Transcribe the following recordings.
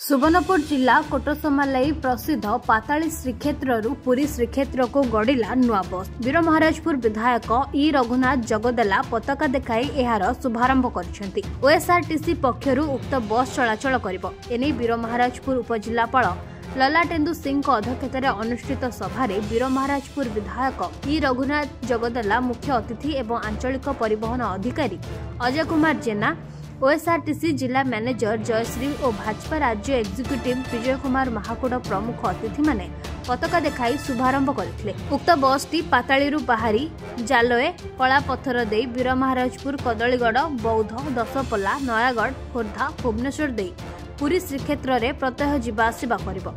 सुवर्णपुर जिला कोटसमालाई प्रसिद्ध पाताली श्रीक्षेत्र पुरी श्रीक्षेत्र को गड़िला नुआ बस। वीर महाराजपुर विधायक ई रघुनाथ जगदेला पताका देखाई एहार शुभारंभ कर ओएसआरटीसी पक्षरु उक्त बस चलाचल करिबो। एने वीर महाराजपुर उपजिल्लापाल ललाटेन्दु सिंह अध्यक्षतार अनुष्ठित सभारे वीर महाराजपुर विधायक ई रघुनाथ जगदेला मुख्य अतिथि एवं आंचलिक परिवहन अधिकारी अजय कुमार जेना, ओएसआरटीसी जिला मैनेजर जयश्री और भाजपा राज्य एग्जीक्यूटिव विजय कुमार महाकुड़ प्रमुख अतिथि माने पताका देखाई शुभारंभ करथिले। उक्त बसटी पाताली बाहरी जालोए कलापथर दे वीर महाराजपुर, कदलीगढ़, बौद्ध, दशपल्ला, नयागढ़, खोर्धा, भुवनेश्वर दे पुरी श्रीक्षेत्र में प्रत्यह जीवाआसिबा करिबो।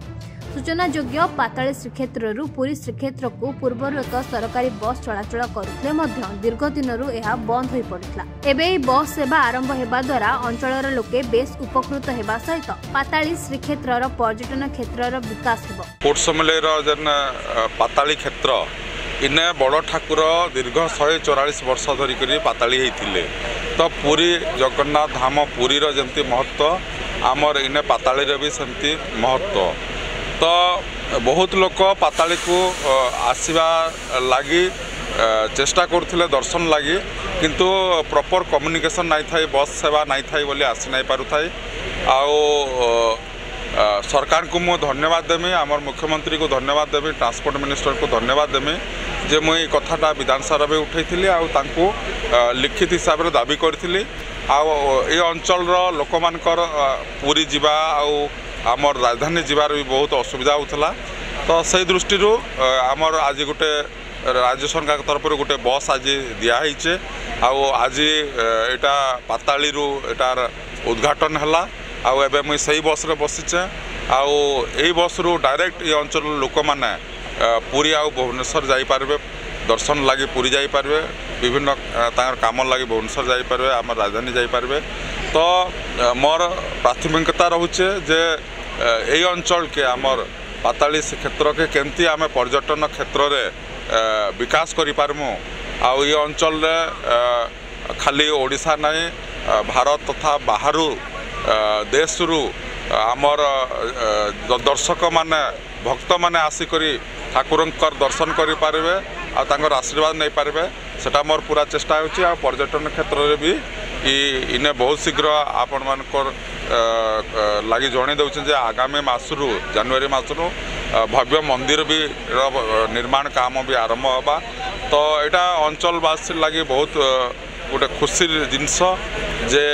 सूचनायोग्य पाताली श्रीक्षेत्र पुरी श्रीक्षेत्र को पूर्व एक सरकारी बस चलाचल करुଥିଲେ ମଧ୍ୟ दीर्घ दिनरू यह बंद हो पड़ता। एवं बस सेवा आरंभ होगा द्वारा अंचल लोके बेस उपकृत होगा सहित पाताली श्रीक्षेत्र पर्यटन क्षेत्र विकास हो। कोटसमलेर जन पाताली क्षेत्र इने बड़ ठाकुर दीर्घ 144 वर्ष धरिक पाताली होते। तो पूरी जगन्नाथ धाम पुरीर जमती महत्व आमर इने पाताली भी सेमती महत्व। तो बहुत लोक पाताली को आसवा लगी चेष्टा करथिले दर्शन लगी, किंतु प्रॉपर कम्युनिकेशन नहीं था, बस सेवा नहीं था बोली आसी नहीं पारु थाई। सरकार को मु धन्यवाद देमी, आमर मुख्यमंत्री को धन्यवाद देमी, ट्रांसपोर्ट मिनिस्टर को धन्यवाद देमी जे मुई कथाटा विधानसभा में उठैथिली आ तांको लिखित हिसाब रे दाबी करथिली। आ ए अंचल लोक मानकर पूरी जिबा आमर राजधानी जीवार भी बहुत असुविधा होता। तो से दृष्टि आमर आज गोटे राज्य सरकार तरफ गोटे बस आज दिखाई आज एटा पाताली एटार उद्घाटन है। आबे मुई सही बस रे बसीचे आई बस रु डायरेक्ट ये अंचल लोक मैंने पुरी आ भुवनेश्वर जापारे, दर्शन लगी पुरी जापारे, विभिन्न काम लगी भुवनेश्वर जापारे, आम राजधानी जापारे। तो मोर प्राथमिकता रोचे जे यही अंचल के आमर पाताली क्षेत्र के केमती आम पर्यटन क्षेत्र रे विकास करिपारमु। आउ ये अंचल रे खाली ओडिशा नहीं, भारत तथा बाहरु देशरू आमर दर्शक माने भक्त माने आसिकरी ठाकुरंकर दर्शन करि पारबे आ तांकर आशीर्वाद नहीं पारबे। सेटा मोर पूरा चेष्टा होची। आ पर्यटन क्षेत्र रे भी इने बहुत शीघ्र आपण मानकर लगी जणे दउछन जे आगामी मासरू जनवरी मासरू भव्य मंदिर भी निर्माण काम भी आरंभ होगा। तो एटा अंचलवासी लगी बहुत गोटे खुशी जिनस जे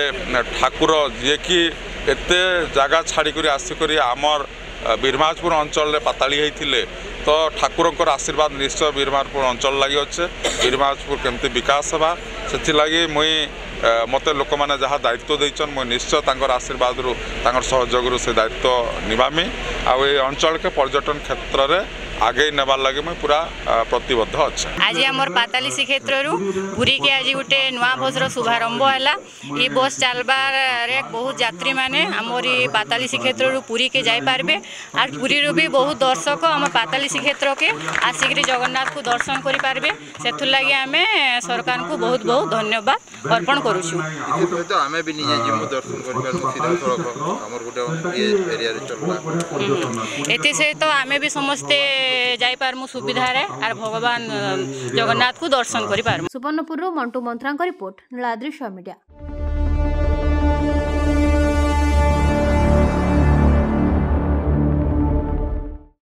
ठाकुर जे कि एते जगह छाड़ी आसिक आमर बीरमाजपुर अंचल पाताली होते। तो ठाकुरंकर आशीर्वाद निश्चय बीरमाजपुर अंचल लगी अच्छे। बीरमाजपुर केमती विकास होगा से लगी मुई मते लोक मैंने जहाँ दायित्व देचन मुई निश्चय तांकर आशीर्वाद रु तांकर सहयोग से दायित्व निभामी। आ अंचल के पर्यटन क्षेत्र रे आगे नेबार लगे मैं पूरा प्रतिबद्ध अच्छा। आज आमर पाताली श्रीक्षेत्र पुरी के आज गोटे नुआ बसर शुभारंभ है। ये बस चलबार बहुत यात्री मैंने आमर पाताली श्रीक्षेत्र पुरी के जापारे। आज पुरी भी बहुत दर्शक आम पाताली श्रीक्षेत्र के आसिक जगन्नाथ को दर्शन करें। से लगे आम सरकार को बहुत बहुत धन्यवाद अर्पण करुचु। एति सहित आमे भी समस्ते जाई पारमु सुविधा रे आर भगवान जगन्नाथ को दर्शन करि पारमु। सुवर्णपुर मंटू मंत्रा रिपोर्ट नीलाद्री मीडिया।